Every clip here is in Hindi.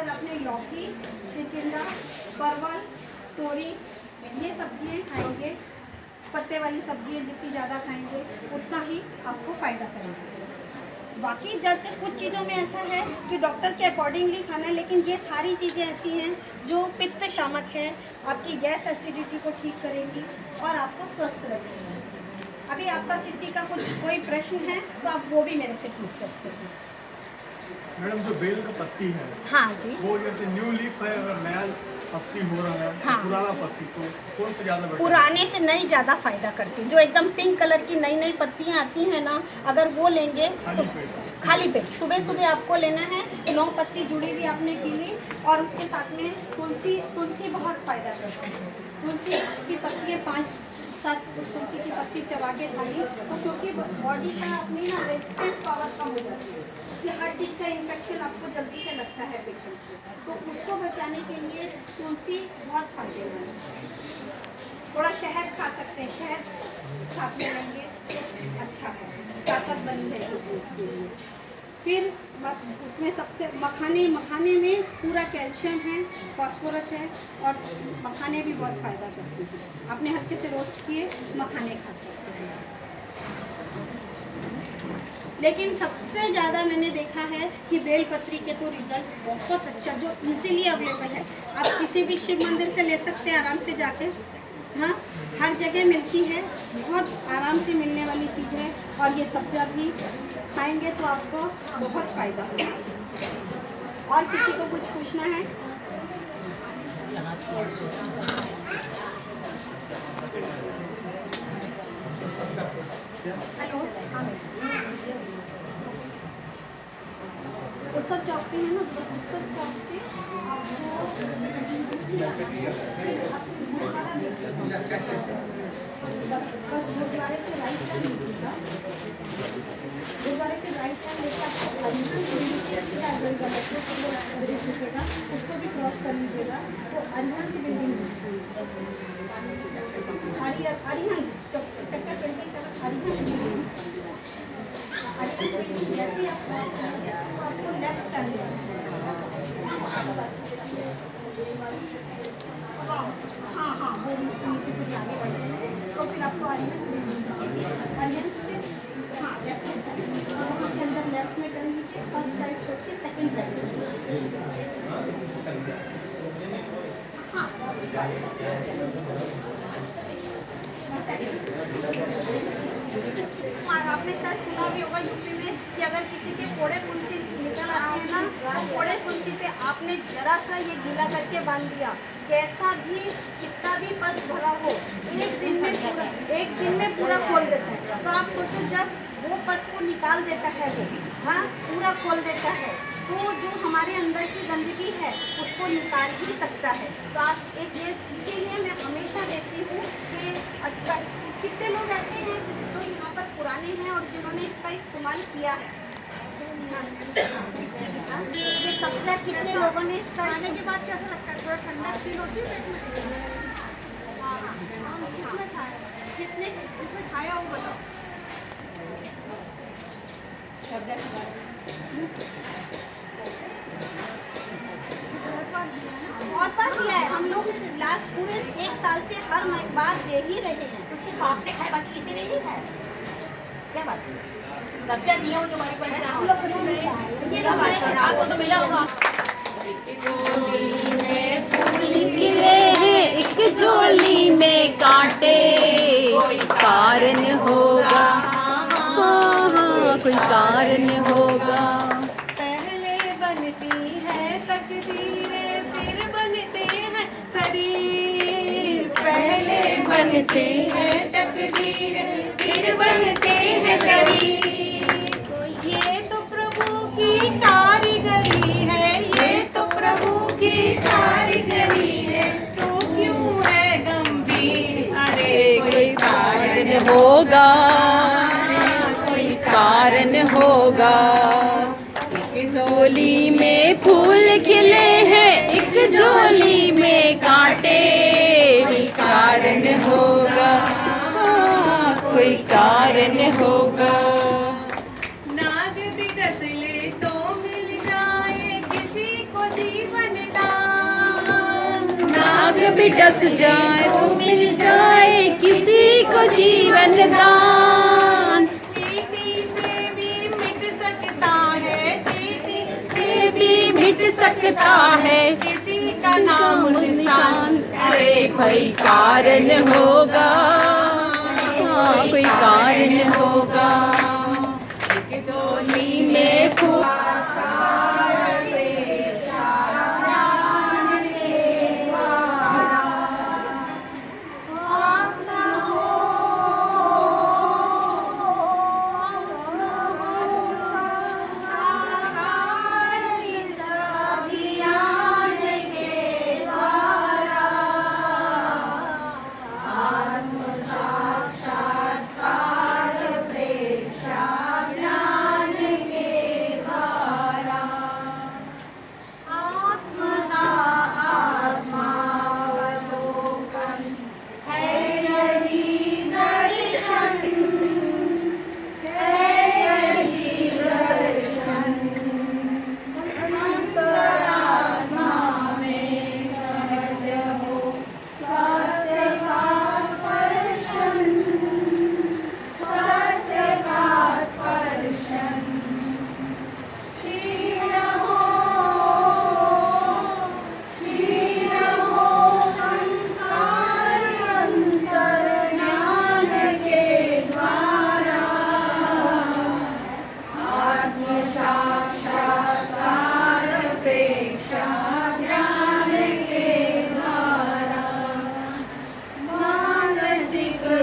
ज़्यादातर अपने लौकी, चिचिंडा, परवल, तोरी ये सब्जियाँ खाएंगे। पत्ते वाली सब्जियाँ जितनी ज़्यादा खाएंगे उतना ही आपको फ़ायदा करेंगे। बाकी जैसे कुछ चीज़ों में ऐसा है कि डॉक्टर के अकॉर्डिंगली खाना है, लेकिन ये सारी चीज़ें ऐसी हैं जो पित्त शामक है, आपकी गैस एसिडिटी को ठीक करेंगी और आपको स्वस्थ रखेंगी। अभी आपका किसी का कोई प्रश्न है तो आप वो भी मेरे से पूछ सकते हैं। मैडम जो बेल का पत्ती है, हाँ जी, वो जैसे न्यू लीफ है, अगर नया पत्ती हो रहा है, हाँ, पुराना पत्ती, तो कौन सा ज़्यादा बेटर? पुराने से नई ज़्यादा फायदा करती है। जो एकदम पिंक कलर की नई नई पत्तियाँ आती हैं ना, अगर वो लेंगे तो खाली पेट सुबह सुबह आपको लेना है। 9 पत्ती जुड़ी हुई आपने पी ली और उसके साथ में तुलसी बहुत फ़ायदा करती है। तुलसी की पत्तियाँ 5-7 तुलसी की पत्ती चबा के खाई तो क्योंकि बॉडी का अपनी ना रेजिस्टेंस पावर कम हो जाती है कि हर चीज़ का इन्फेक्शन आपको जल्दी से लगता है पेशेंट को, तो उसको बचाने के लिए तुलसी बहुत फायदेमंद है। थोड़ा शहद खा सकते हैं, शहद साथ में लेंगे तो अच्छा है, ताकत बनी रहेगी उसके लिए। फिर उसमें सबसे मखाने में पूरा कैल्शियम है, फास्फोरस है और मखाने भी बहुत फ़ायदा करती हैं। आपने हल्के से रोस्ट किए मखाने खा सकते हैं। लेकिन सबसे ज़्यादा मैंने देखा है कि बेलपत्री के तो रिजल्ट्स बहुत अच्छा, जो इजीली अवेलेबल है। आप किसी भी शिव मंदिर से ले सकते हैं आराम से जाके, हाँ, हर जगह मिलती है, बहुत आराम से मिलने वाली चीज़ है। और ये सब्ज़ा भी खाएंगे तो आपको बहुत फ़ायदा होगा। और किसी को कुछ पूछना है? हेलो, उत्सव चौक पे है ना, बस उत्सव चौक से आपको बस गुरुद्वारे से राइट टर्न लीजिएगा। गुरुद्वारे से राइट टर्न लेकर उसको भी क्रॉस कर लीजिएगा तो अरिहंत की बिल्डिंग अरिहंत सेक्टर 27 अरिहंत जैसे ही आप क्रॉस करेंगे तो आपको लेफ्ट टर्न हाँ वो नीचे से आगे बढ़ेंगे तो फिर आपको अरिहंत से हाँ लेफ्ट और वहाँ से अंदर लेफ्ट में टर्न लीजिए, फर्स्ट राइट छोड़ के सेकेंड राइट। हाँ आपने शायद सुना भी होगा यूपी में कि अगर किसी के फोड़े फुंसी निकल आते हैं ना, तो फोड़े फुंसी पे आपने जरा सा ये गीला करके बांध दिया, कैसा भी कितना भी पस भरा हो एक दिन में पूरा खोल देता है। तो आप सोचो जब वो पस को निकाल देता है वो, हाँ, पूरा खोल देता है, तो जो हमारे अंदर की गंदगी है उसको निकाल ही सकता है। तो आप एक ये इसीलिए मैं हमेशा देखती हूँ कि कितने लोग ऐसे हैं जो यहाँ पर पुराने हैं और जिन्होंने इसका इस्तेमाल किया है। ये सब्ज़ा कितने लोगों ने इसका खाने के बाद कैसा लगता है? थोड़ा ठंडा फील होती है? किसने खाया हो बताओ? बहुत बार दिया है हम लोग, लास्ट पूरे 1 साल से हर बार दे ही रहे हैं। तो सिर्फ आपने खाया, बाकी किसी ने नहीं खाया? क्या बात है? सब्जियां दिया हो जो हमारे पास ना हो। ये क्या बात है? आपको तो मिला होगा। एक झोली में कांटे, कोई कारण होगा, हाँ कोई कारण होगा। पहले बनती है तकदीरें, फिर बनते हैं शरीर। पहले बनते हैं तकदीरें, फिर बनते हैं शरीर। ये तो प्रभु की कारीगरी है, ये तो प्रभु की कारीगरी है। तू क्यों है गंभीर? अरे कोई कारण होगा, कोई कारण होगा। एक झोली में फूल खिले हैं, एक झोली में कांटे, कोई कारण होगा, हाँ, कोई कारण होगा। नाग भी डस ले तो मिल जाए, किसी को जीवन भाग्य भी डस जाए तो मिल जाए किसी को जीवन दान। चीटी से भी मिट सकता है, चीटी से भी मिट सकता है किसी का नाम निशान। अरे कोई कारण होगा, हाँ कोई कारण होगा। एक झोली में फूल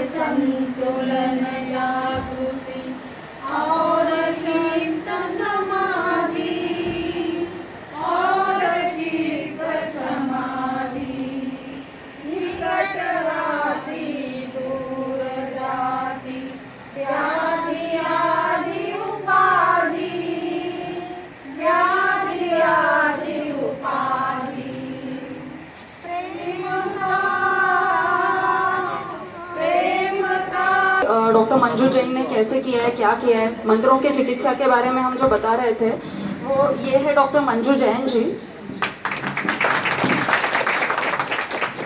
संतुलन जागृति और चित्त समाधि, और चित्त समाधि। निकट आती दूर जाती व्याधि आदि उपाधि, व्याधि आदि उपाधि। डॉक्टर मंजू जैन ने कैसे किया है, क्या किया है, मंत्रों के चिकित्सा के बारे में हम जो बता रहे थे वो ये है डॉक्टर मंजू जैन जी।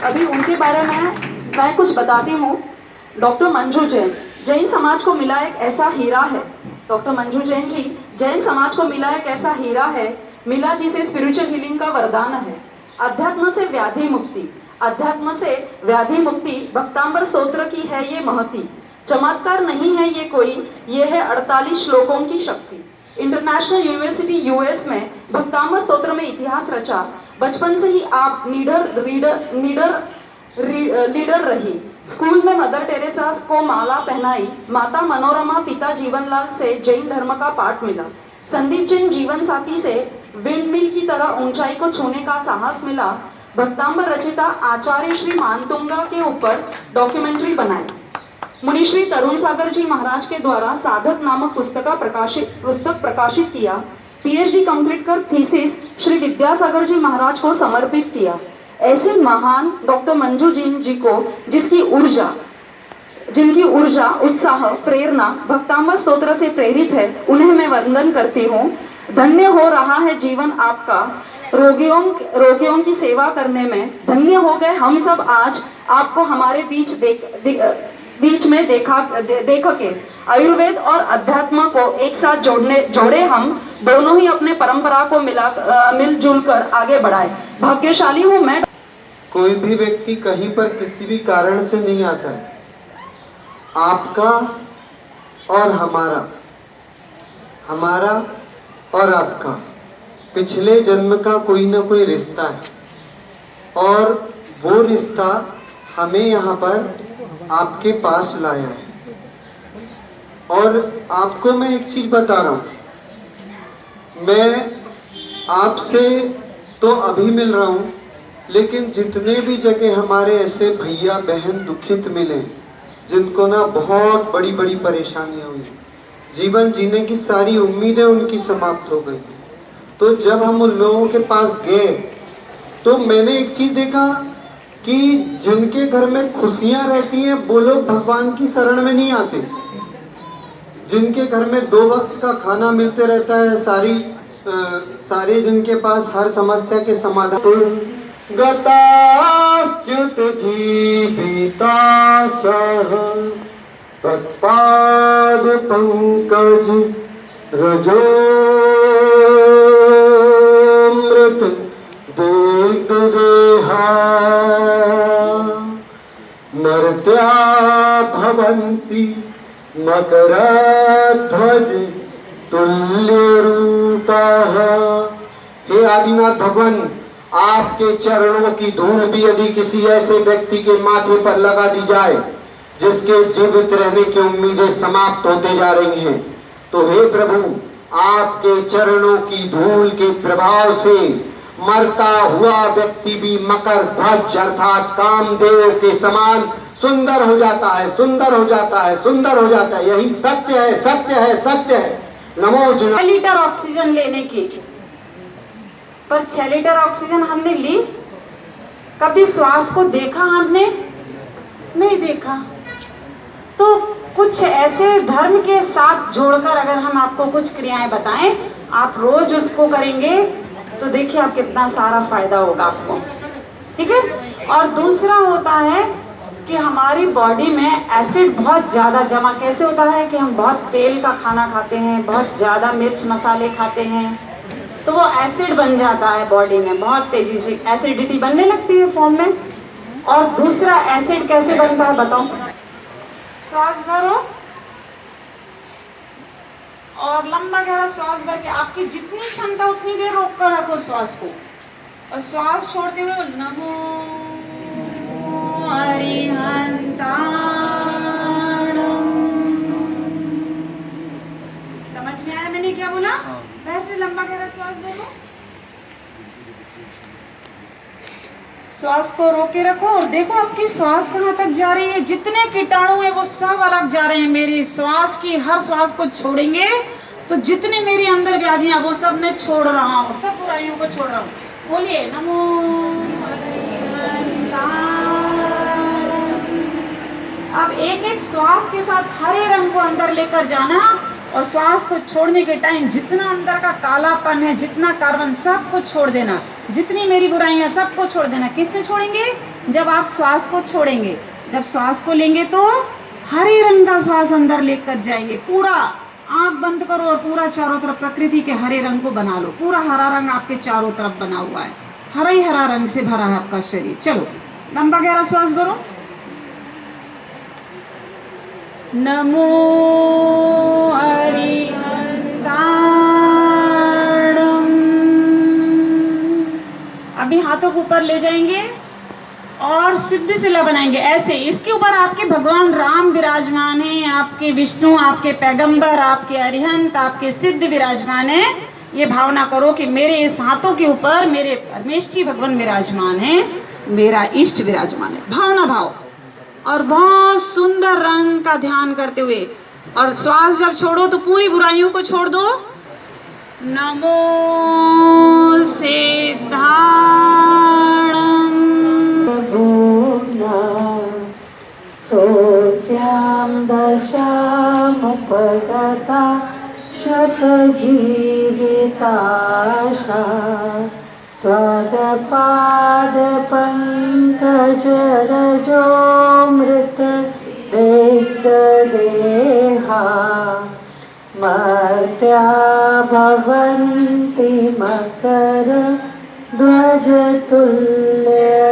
अभी उनके बारे में मैं कुछ बताती हूँ। डॉक्टर मंजू जैन जैन समाज को मिला एक ऐसा हीरा है। डॉक्टर मंजू जैन जी जैन समाज को मिला एक ऐसा हीरा है, मिला जिसे स्पिरिचुअल हीलिंग का वरदान है। अध्यात्म से व्याधि मुक्ति, अध्यात्म से व्याधि मुक्ति भक्तांबर स्तोत्र की है ये महती। चमत्कार नहीं है ये कोई, ये है 48 श्लोकों की शक्ति। इंटरनेशनल यूनिवर्सिटी यूएस में भक्तांबर स्तोत्र में इतिहास रचा। बचपन से ही आप लीडर रही। स्कूल में मदर टेरेसा को माला पहनाई। माता मनोरमा पिता जीवनलाल से जैन धर्म का पाठ मिला। संदीप जैन जीवन साथी से विंडमिल की तरह ऊंचाई को छूने का साहस मिला। भक्तांबर रचिता आचार्य श्री मानतुंगा के ऊपर डॉक्यूमेंट्री बनाई। मुनिश्री तरुण सागर जी महाराज के द्वारा साधक नामक पुस्तक प्रकाशित किया। पीएचडी कंप्लीट कर थीसिस श्री विद्यासागर जी महाराज को समर्पित किया। ऐसे महान डॉक्टर मंजू जैन जी को जिनकी ऊर्जा उत्साह प्रेरणा भक्तांबर स्तोत्र से प्रेरित है, उन्हें मैं वंदन करती हूँ। धन्य हो रहा है जीवन आपका रोगियों की सेवा करने में। धन्य हो गए हम सब आज आपको हमारे बीच में देख के। आयुर्वेद और अध्यात्म को एक साथ जोड़े हम दोनों ही अपने परंपरा को मिलजुल कर आगे बढ़ाए। भाग्यशाली हूँ मैं। कोई भी व्यक्ति कहीं पर किसी भी कारण से नहीं आता है। आपका और हमारा और आपका पिछले जन्म का कोई ना कोई रिश्ता है, और वो रिश्ता हमें यहाँ पर आपके पास लाया है। और आपको मैं एक चीज बता रहा हूँ, मैं आपसे तो अभी मिल रहा हूँ, लेकिन जितने भी जगह हमारे ऐसे भैया बहन दुखित मिले, जिनको ना बहुत बड़ी बड़ी परेशानियाँ हुई, जीवन जीने की सारी उम्मीदें उनकी समाप्त हो गई, तो जब हम उन लोगों के पास गए तो मैंने एक चीज देखा कि जिनके घर में खुशियां रहती हैं वो लोग भगवान की शरण में नहीं आते। जिनके घर में 2 वक्त का खाना मिलते रहता है, सारे जिनके पास हर समस्या के समाधान, तो गताच्युत जीवितासः तत्पाद पंकज रजोमृत देहा मर्त्या भवन्ति मकरध्वज तुल्यरूपः। हे आदिनाथ भगवान, आपके चरणों की धूल भी यदि किसी ऐसे व्यक्ति के माथे पर लगा दी जाए जिसके जीवित रहने की उम्मीदें समाप्त होते जा रही हैं, तो हे प्रभु, आपके चरणों की धूल के प्रभाव से मरता हुआ व्यक्ति भी मकर ध्वज अर्थात कामदेव के समान सुंदर हो जाता है, सुंदर हो जाता है, सुंदर हो जाता है। यही सत्य है, सत्य है, सत्य है। नमो 6 लीटर ऑक्सीजन लेने की, पर 6 लीटर ऑक्सीजन हमने ली, कभी श्वास को देखा हमने नहीं देखा। तो कुछ ऐसे धर्म के साथ जोड़कर अगर हम आपको कुछ क्रियाएं बताएं, आप रोज उसको करेंगे तो देखिए आप कितना सारा फायदा होगा आपको, ठीक है। और दूसरा होता है कि हमारी बॉडी में एसिड बहुत ज़्यादा जमा कैसे होता है कि हम बहुत तेल का खाना खाते हैं, बहुत ज़्यादा मिर्च मसाले खाते हैं, तो वो एसिड बन जाता है बॉडी में, बहुत तेजी से एसिडिटी बनने लगती है फॉर्म में। और दूसरा एसिड कैसे बनता है बताओ। श्वास भरो और लंबा गहरा श्वास भर के आपकी जितनी क्षमता उतनी देर रोक कर रखो श्वास को, और श्वास छोड़ते हुए नमो अरिहंताणं। समझ में आया मैंने क्या बोला? वैसे लंबा गहरा श्वास भरो, श्वास को रोके रखो और देखो आपकी श्वास कहाँ तक जा रही है। जितने कीटाणु है वो सब अलग जा रहे हैं। मेरी श्वास की हर श्वास को छोड़ेंगे तो जितने मेरे अंदर व्याधियां वो सब मैं छोड़ रहा हूँ, सब बुराइयों को छोड़ रहा हूँ। बोलिए नमो अरिहंताणं। अब एक एक श्वास के साथ हरे रंग को अंदर लेकर जाना और श्वास को छोड़ने के टाइम जितना अंदर का कालापन है, जितना कार्बन, सब को छोड़ देना। जितनी मेरी बुराइयां सबको छोड़ देना। किसमें छोड़ेंगे? जब आप श्वास को छोड़ेंगे। जब श्वास को लेंगे तो हरे रंग का श्वास अंदर लेकर जाएंगे। पूरा आंख बंद करो और पूरा चारों तरफ प्रकृति के हरे रंग को बना लो। पूरा हरा रंग आपके चारों तरफ बना हुआ है, हरा ही हरा रंग से भरा है आपका शरीर। चलो लंबा गहरा श्वास भरो। नमो अरिहंताणं। अभी हाथों को ऊपर ले जाएंगे और सिद्ध शिला बनाएंगे ऐसे। इसके ऊपर आपके भगवान राम विराजमान है, आपके विष्णु, आपके पैगंबर, आपके अरिहंत, आपके सिद्ध विराजमान है। ये भावना करो कि मेरे इस हाथों के ऊपर मेरे परमेश जी भगवान विराजमान है, मेरा इष्ट विराजमान है। भावना भाव और बहुत सुंदर रंग का ध्यान करते हुए, और श्वास जब छोड़ो तो पूरी बुराइयों को छोड़ दो। नमो सिद्धाणं सोच्यां दशामुपगता शतजीविताशा त्वदपादपङ्कजरजोऽमृत देहा मर्त्या भवन्ति मकर ध्वज तुल्यरूपा।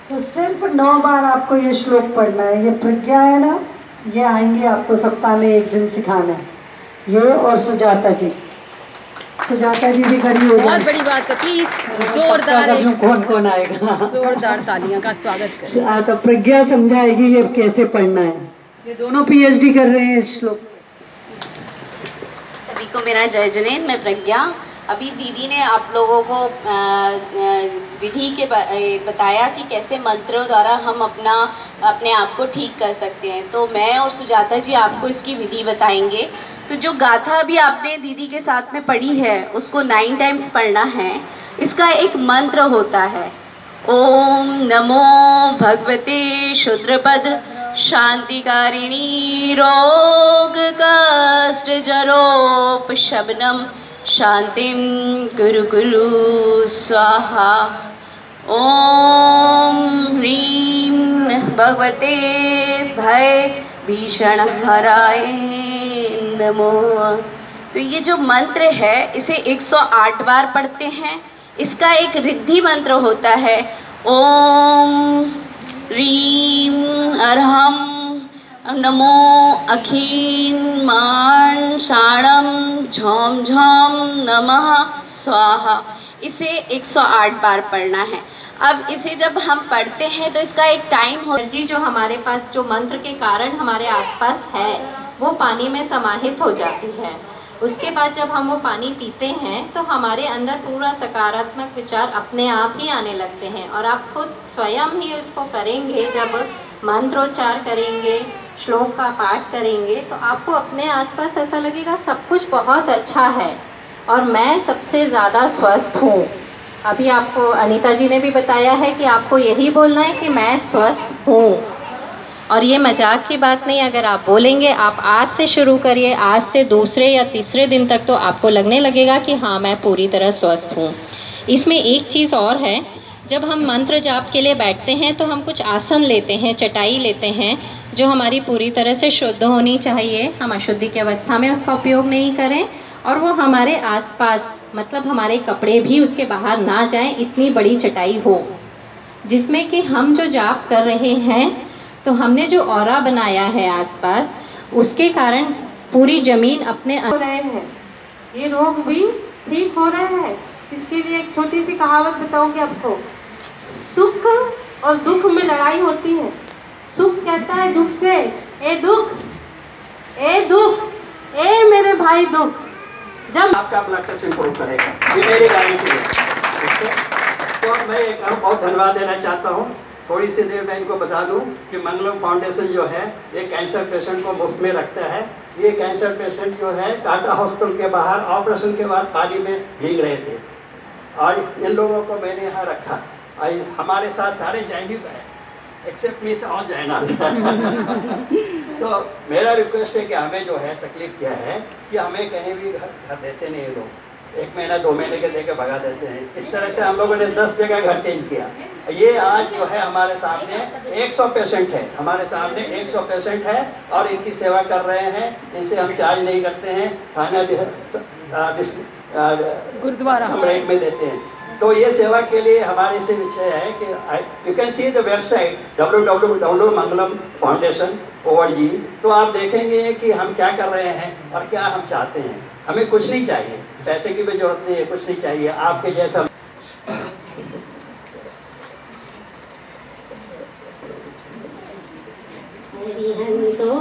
तो सिर्फ 9 बार आपको ये श्लोक पढ़ना है। ये प्रज्ञा है ना, ये आएंगे आपको सप्ताह में 1 दिन सिखाना है। ये और सुजाता जी भी खड़ी हो बहुत बड़ी बात है। प्लीज जोरदार कौन कौन आएगा? जोरदार तालियों का स्वागत करें। तो प्रज्ञा समझाएगी ये कैसे पढ़ना है। ये दोनों PhD कर रहे हैं इस श्लोक। सभी को मेरा जय जनेन। मैं प्रज्ञा। अभी दीदी ने आप लोगों को विधि के बताया कि कैसे मंत्रों द्वारा हम अपने आप को ठीक कर सकते हैं। तो मैं और सुजाता जी आपको इसकी विधि बताएंगे। तो जो गाथा अभी आपने दीदी के साथ में पढ़ी है उसको 9 टाइम्स पढ़ना है। इसका एक मंत्र होता है, ओम नमो भगवते शूद्रपद्र शांतिकारिणी रोग कष्ट जरोपशमनम शांतिं कुरु कुरु स्वाहा। ओम ह्रीं भगवते भय भीषण हराय नमो। तो ये जो मंत्र है इसे 108 बार पढ़ते हैं। इसका एक रिद्धि मंत्र होता है, ओम ह्रीं अर्हं नमो अखिल मान शाणम झोम झोम नमः स्वाहा। इसे 108 बार पढ़ना है। अब इसे जब हम पढ़ते हैं तो इसका एक टाइम हो, एनर्जी जो हमारे पास जो मंत्र के कारण हमारे आसपास है वो पानी में समाहित हो जाती है। उसके बाद जब हम वो पानी पीते हैं तो हमारे अंदर पूरा सकारात्मक विचार अपने आप ही आने लगते हैं। और आप खुद स्वयं ही उसको करेंगे, जब मंत्रोच्चार करेंगे, श्लोक का पाठ करेंगे, तो आपको अपने आसपास ऐसा लगेगा सब कुछ बहुत अच्छा है और मैं सबसे ज़्यादा स्वस्थ हूँ। अभी आपको अनीता जी ने भी बताया है कि आपको यही बोलना है कि मैं स्वस्थ हूँ। और ये मजाक की बात नहीं, अगर आप बोलेंगे, आप आज से शुरू करिए, आज से दूसरे या तीसरे दिन तक तो आपको लगने लगेगा कि हाँ मैं पूरी तरह स्वस्थ हूँ। इसमें एक चीज़ और है, जब हम मंत्र जाप के लिए बैठते हैं तो हम कुछ आसन लेते हैं, चटाई लेते हैं जो हमारी पूरी तरह से शुद्ध होनी चाहिए। हम अशुद्धि की अवस्था में उसका उपयोग नहीं करें और वो हमारे आसपास, मतलब हमारे कपड़े भी उसके बाहर ना जाएं, इतनी बड़ी चटाई हो जिसमें कि हम जो जाप कर रहे हैं तो हमने जो ऑरा बनाया है आसपास, उसके कारण पूरी जमीन अपने हो रहे हैं, ये रोग भी ठीक हो रहे हैं। इसके लिए एक छोटी सी कहावत बताऊंगी आपको। सुख और दुख में लड़ाई होती है। सुख कहता है दुख से, ए दुख, ए दुख, ए मेरे भाई दुख। जब आपका ब्लड टेस्ट इम्प्रूव करेगा, ये मेरी गारंटी है। तो मैं एक बहुत धन्यवाद देना चाहता हूँ। थोड़ी सी देर में इनको बता दूं कि मंगलम फाउंडेशन जो है ये कैंसर पेशेंट को मुफ्त में रखता है। ये कैंसर पेशेंट जो है टाटा हॉस्पिटल के बाहर ऑपरेशन के बाद पानी में भीग रहे थे और इन लोगों को मैंने यहाँ रखा। और हमारे साथ सारे जैनिक हैं एक्सेप्ट मी से और जैना। तो मेरा रिक्वेस्ट है कि हमें जो है तकलीफ क्या है कि हमें कहीं भी घर देते नहीं लोग, 1 महीना 2 महीने के देके भगा देते हैं। इस तरह से हम लोगों ने 10 जगह घर चेंज किया। ये आज जो है हमारे सामने 100 पेशेंट है, हमारे सामने 100 पेशेंट है और इनकी सेवा कर रहे हैं। इनसे हम चार्ज नहीं करते हैं, खाना गुरुद्वारा हम रेट में देते हैं। तो ये सेवा के लिए हमारे से विषय है कि you can see the website www.mangalam-foundation.org। तो आप देखेंगे कि हम क्या कर रहे हैं और क्या हम चाहते हैं। हमें कुछ नहीं चाहिए, पैसे की भी जरूरत नहीं है, कुछ नहीं चाहिए आपके जैसा। हरिहंतो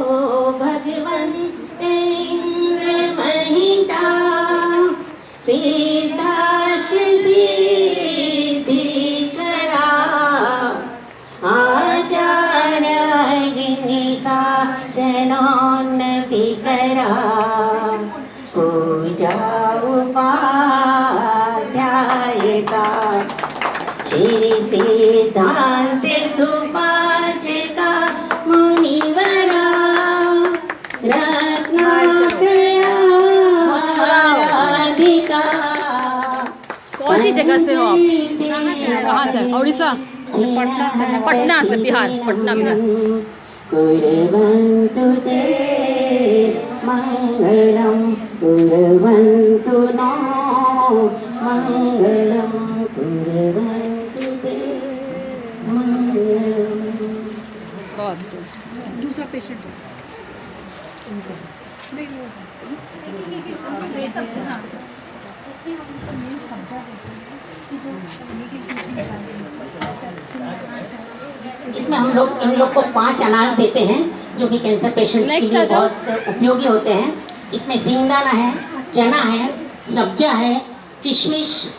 भगवन्त इंद्र महिता सिद्धार्थ सिद्धीकरा आचार्य शासनोन्नति करा पूजा उपाध्यायता श्री सिद्धांत सुपाठका मुनिवरा रत्नात्रयाधिका। कौन सी जगह से हो आप? कहाँ से? उड़ीसा? पटना से बिहार, पटना बिहार। कुर्वन्तु ते मंगलम कुर्वन्तु नो मंगलम कुर्वन्तु ते मंगलम। दूसरा पेशेंट इसमें हम लोग इन लोग को 5 अनाज देते हैं जो कि कैंसर पेशेंट्स के लिए बहुत उपयोगी होते हैं। इसमें सिंगदाना है, चना है, सब्जा है, किशमिश,